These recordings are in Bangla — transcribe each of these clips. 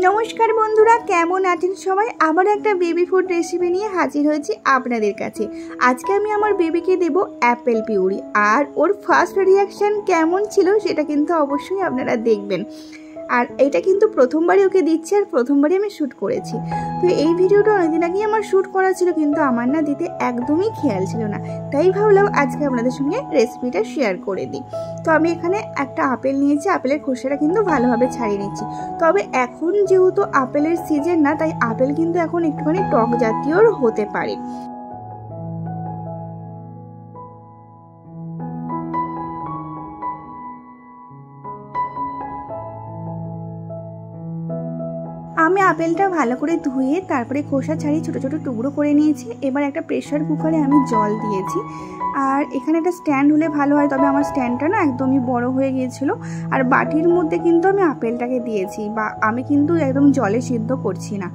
नमस्कार बंधुरा केमन आছেন সবাই আবার একটা বেবি ফুড রেসিপি নিয়ে হাজির হয়েছি আপনাদের কাছে। আজকে আমি আমার বেবিকে দেব অ্যাপেল পিউরি আর ওর ফার্স্ট রিঅ্যাকশন কেমন ছিল সেটা কিন্তু অবশ্যই আপনারা দেখবেন। আর এটা কিন্তু প্রথমবারই ওকে দিচ্ছি আর প্রথমবারই আমি শ্যুট করেছি। তো এই ভিডিওটা অনেকদিন আগেই আমার শ্যুট করা ছিল, কিন্তু আমার না দিতে একদমই খেয়াল ছিল না, তাই ভাবলাম আজকে আপনাদের সঙ্গে রেসিপিটা শেয়ার করে দিই। তো আমি এখানে একটা আপেল নিয়েছি, আপেলের খোসাটা কিন্তু ভালোভাবে ছাড়িয়ে নিচ্ছি। তবে এখন যেহেতু আপেলের সিজন না, তাই আপেল কিন্তু এখন একটুখানি টক জাতীয়র হতে পারে। আমি আপেলটা ভালো করে ধুয়ে তারপরে খোসা ছাড়িয়ে ছোটো ছোটো টুকরো করে নিয়েছি। এবার একটা প্রেসার কুকারে আমি জল দিয়েছি, আর এখানে একটা স্ট্যান্ড হলে ভালো হয়, তবে আমার স্ট্যান্ডটা না একদমই বড় হয়ে গিয়েছিল। আর বাটির মধ্যে কিন্তু আমি আপেলটাকে দিয়েছি, বা আমি কিন্তু একদম জলে সিদ্ধ করছি না।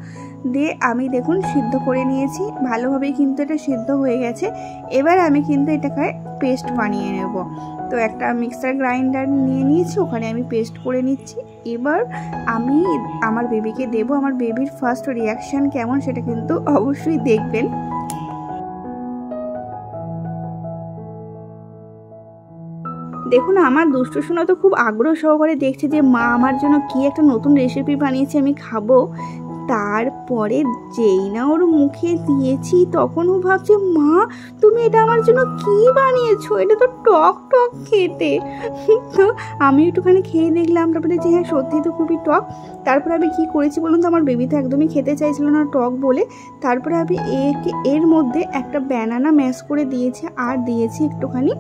দিয়ে আমি দেখুন সিদ্ধ করে নিয়েছি ভালোভাবেই, কিন্তু এটা সিদ্ধ হয়ে গেছে। এবার আমি কিন্তু এটাকে পেস্ট বানিয়ে নেব। তো একটা মিক্সার গ্রাইন্ডার নিয়ে নিয়েছি, ওখানে আমি পেস্ট করে নিচ্ছি। এবার আমি আমার বেবিকে দেব। আমার বেবির ফার্স্ট রিঅ্যাকশান কেমন সেটা কিন্তু অবশ্যই দেখবেন। দেখুন আমার দুষ্টু সোনা তো খুব আগ্রহ সহকারে দেখছে যে মা আমার জন্য কি একটা নতুন রেসিপি বানিয়েছে, আমি খাবো। তারপরে যেই না ওর মুখে দিয়েছি তখন ও ভাবছে, মা তুমি এটা আমার জন্য কি বানিয়েছো, এটা তো টক টক খেতে। তো আমি একটুখানি খেয়ে দেখলাম, তারপরে যে হ্যাঁ সত্যি তো খুবই টক। তারপরে আমি কি করেছি বলুন তো, আমার বেবি তো একদমই খেতে চাইছিল না টক বলে। তারপরে আমি এর মধ্যে একটা ব্যানানা ম্যাশ করে দিয়েছি, আর দিয়েছি একটুখানি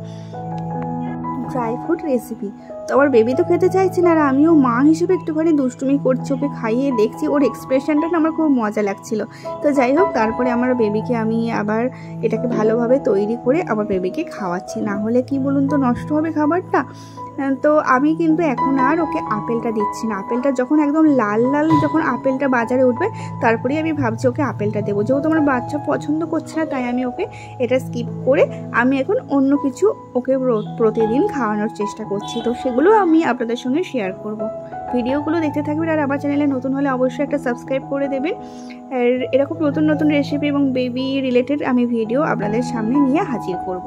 ড্রাই ফ্রুট রেসিপি। তো আমার বেবি তো খেতে চাইছে না, আর আমিও মা হিসেবে একটুখানি দুষ্টুমি করছি, ওকে খাইয়ে দেখছি। ওর এক্সপ্রেশনটা না আমার খুব মজা লাগছিল। তো যাই হোক, তারপরে আমার বেবিকে আমি আবার এটাকে ভালোভাবে তৈরি করে আমার বেবিকে খাওয়াচ্ছি, না হলে কি বলুন তো নষ্ট হবে খাবারটা। তো আমি কিন্তু এখন আর ওকে আপেলটা দিচ্ছি না। আপেলটা যখন একদম লাল লাল যখন আপেলটা বাজারে উঠবে, তারপরেই আমি ভাবছি ওকে আপেলটা দেবো। যেহেতু আমার বাচ্চা পছন্দ করছে না, তাই আমি ওকে এটা স্কিপ করে আমি এখন অন্য কিছু ওকে প্রতিদিন খাওয়ানোর চেষ্টা করছি। তো সেগুলো আমি আপনাদের সঙ্গে শেয়ার করব। ভিডিওগুলো দেখতে থাকবেন, আর আমার চ্যানেলে নতুন হলে অবশ্যই একটা সাবস্ক্রাইব করে দেবেন। আর এরকম নতুন নতুন রেসিপি এবং বেবি রিলেটেড আমি ভিডিও আপনাদের সামনে নিয়ে হাজির করব।